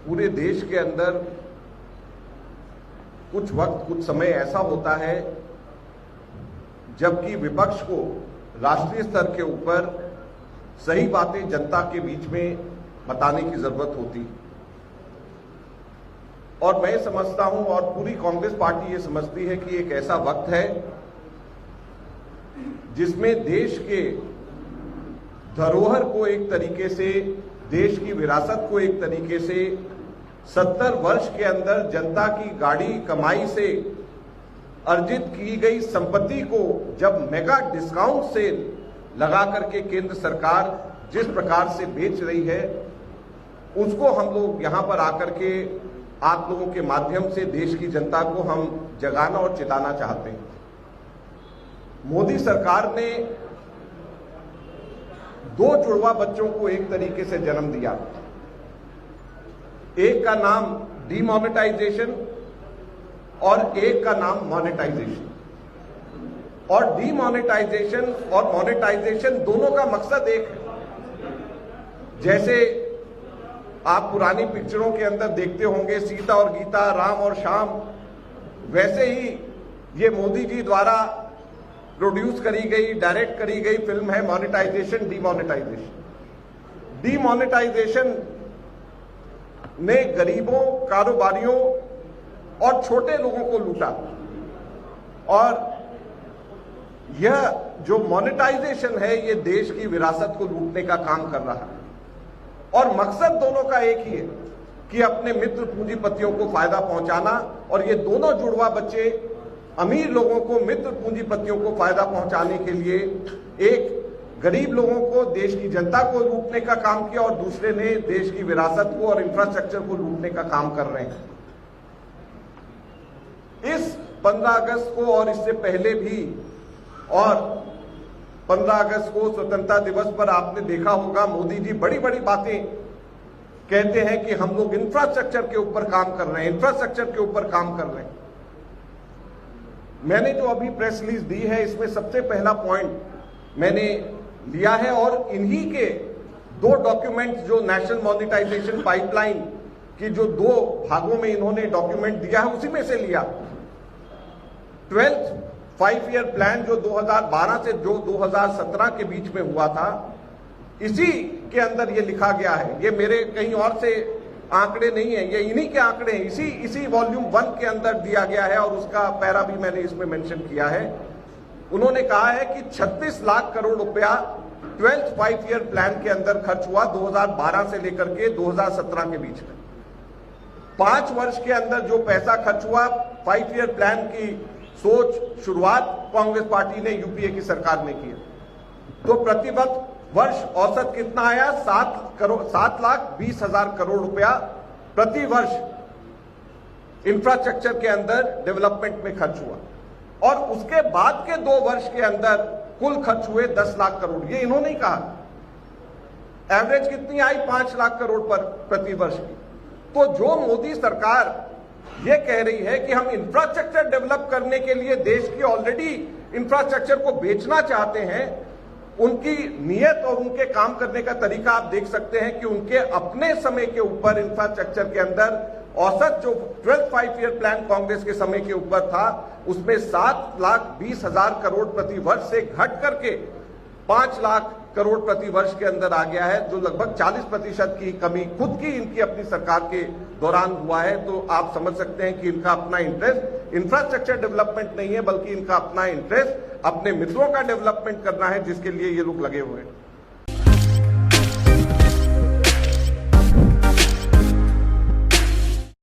पूरे देश के अंदर कुछ वक्त कुछ समय ऐसा होता है जबकि विपक्ष को राष्ट्रीय स्तर के ऊपर सही बातें जनता के बीच में बताने की जरूरत होती है। और मैं समझता हूं और पूरी कांग्रेस पार्टी ये समझती है कि एक ऐसा वक्त है जिसमें देश के धरोहर को एक तरीके से, देश की विरासत को एक तरीके से 70 वर्ष के अंदर जनता की गाड़ी कमाई से अर्जित की गई संपत्ति को जब मेगा डिस्काउंट सेल लगा करके केंद्र सरकार जिस प्रकार से बेच रही है, उसको हम लोग यहां पर आकर के आप लोगों के माध्यम से देश की जनता को हम जगाना और चेताना चाहते हैं। मोदी सरकार ने 2 जुड़वा बच्चों को एक तरीके से जन्म दिया। एक का नाम डीमोनेटाइजेशन और एक का नाम मोनेटाइजेशन। और डीमोनेटाइजेशन और मोनेटाइजेशन दोनों का मकसद एक है। जैसे आप पुरानी पिक्चरों के अंदर देखते होंगे सीता और गीता, राम और श्याम, वैसे ही ये मोदी जी द्वारा प्रोड्यूस करी गई, डायरेक्ट करी गई फिल्म है मोनेटाइजेशन डीमोनेटाइजेशन। डीमोनेटाइजेशन ने गरीबों, कारोबारियों और छोटे लोगों को लूटा और यह जो मोनेटाइजेशन है ये देश की विरासत को लूटने का काम कर रहा है। और मकसद दोनों का एक ही है कि अपने मित्र पूंजीपतियों को फायदा पहुंचाना। और ये दोनों जुड़वा बच्चे अमीर लोगों को, मित्र पूंजीपतियों को फायदा पहुंचाने के लिए एक गरीब लोगों को, देश की जनता को लूटने का काम किया और दूसरे ने देश की विरासत को और इंफ्रास्ट्रक्चर को लूटने का काम कर रहे हैं। इस 15 अगस्त को और इससे पहले भी, और 15 अगस्त को स्वतंत्रता दिवस पर आपने देखा होगा मोदी जी बड़ी बड़ी बातें कहते हैं कि हम लोग इंफ्रास्ट्रक्चर के ऊपर काम कर रहे हैं, इंफ्रास्ट्रक्चर के ऊपर काम कर रहे हैं। मैंने जो अभी प्रेस रिलीज दी है इसमें सबसे पहला पॉइंट मैंने लिया है और इन्हीं के 2 डॉक्यूमेंट जो नेशनल मॉनिटाइजेशन पाइपलाइन की जो 2 भागों में इन्होंने डॉक्यूमेंट दिया है उसी में से लिया। 12th 5 ईयर प्लान जो 2012 से जो 2017 के बीच में हुआ था, इसी के अंदर ये लिखा गया है। ये मेरे कहीं और से आंकड़े नहीं है, ये इन्हीं के आंकड़े हैं। इसी वॉल्यूम 1 के अंदर दिया गया है और उसका पैरा भी मैंने इसमें मेंशन किया है। उन्होंने कहा है कि 36 लाख करोड़ रुपया 12th 5 ईयर प्लान के अंदर खर्च हुआ 2012 से लेकर के 2017 के बीच में। 5 वर्ष के अंदर जो पैसा खर्च हुआ 5 ईयर प्लान की सोच शुरुआत कांग्रेस पार्टी ने, यूपीए की सरकार ने की। तो वर्ष औसत कितना आया? 7,20,000 करोड़ रुपया प्रति वर्ष इंफ्रास्ट्रक्चर के अंदर डेवलपमेंट में खर्च हुआ। और उसके बाद के 2 वर्ष के अंदर कुल खर्च हुए 10 लाख करोड़। ये इन्होंने ही कहा। एवरेज कितनी आई? 5 लाख करोड़ पर प्रति वर्ष की। तो जो मोदी सरकार ये कह रही है कि हम इंफ्रास्ट्रक्चर डेवलप करने के लिए देश की ऑलरेडी इंफ्रास्ट्रक्चर को बेचना चाहते हैं, उनकी नीयत और उनके काम करने का तरीका आप देख सकते हैं कि उनके अपने समय के ऊपर इंफ्रास्ट्रक्चर के अंदर औसत जो 12th 5 ईयर प्लान कांग्रेस के समय के ऊपर था उसमें 7,20,000 करोड़ प्रति वर्ष से घट करके 5 लाख करोड़ प्रति वर्ष के अंदर आ गया है, जो लगभग 40% की कमी खुद की इनकी अपनी सरकार के दौरान हुआ है। तो आप समझ सकते हैं कि इनका अपना इंटरेस्ट इंफ्रास्ट्रक्चर डेवलपमेंट नहीं है, बल्कि इनका अपना इंटरेस्ट अपने मित्रों का डेवलपमेंट करना है, जिसके लिए ये लोग लगे हुए हैं।